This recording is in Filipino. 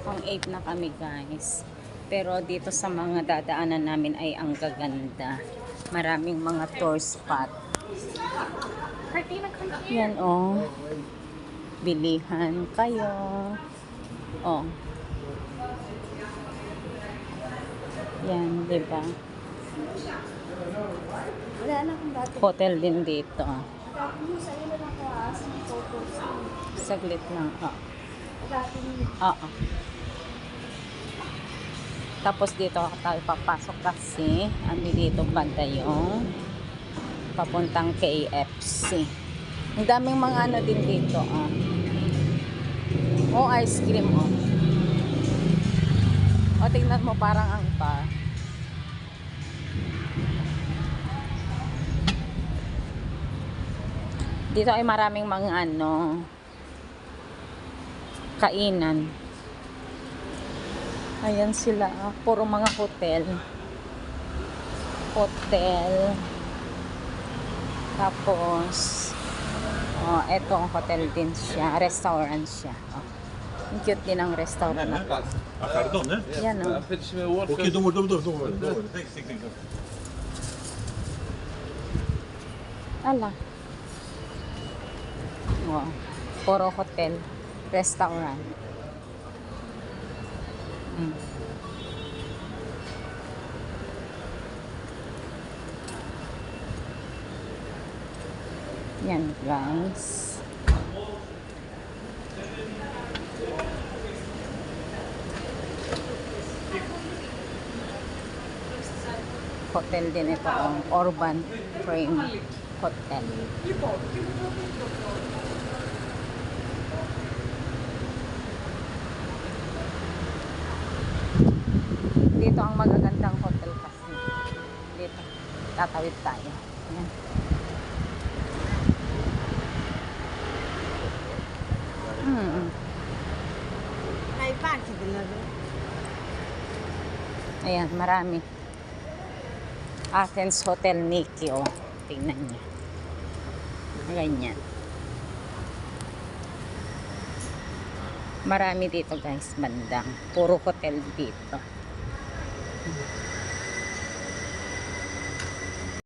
Pang 8 na kami guys. Pero dito sa mga dadaanan namin ay ang gaganda. Maraming mga tour spot. Yan oh. Bilihan kayo. Oh. Yan, di ba? Wala na akong dati. Hotel din dito. Tapos sa iyo na lang ko photos. Saglit lang. Oh. Dati Oo. Tapos dito tayo papasok kasi ano dito banda yung papuntang KFC. Ang daming mga ano din dito. Oh, ice cream. Oh. O, tingnan mo parang ang bar. Dito ay maraming mga ano kainan. Ayan sila, puro mga hotel. Tapos eto ang hotel din siya, restaurant siya. Ang cute din ang restaurant na to. Pardon, hè? Yan o. Okej, door. Thanks. Ala. Wow. Puro hotel, restaurant. Yan guys. Hotel din ito ang Urban Frame Hotel. Dito ang magagandang hotel kasi. Dito. Tatawid tayo. Ayan. May party din na doon. Ayan, marami. Athens Hotel Nikki, oh. Tingnan niya. Ganyan. Marami dito guys, bandang. Puro hotel dito.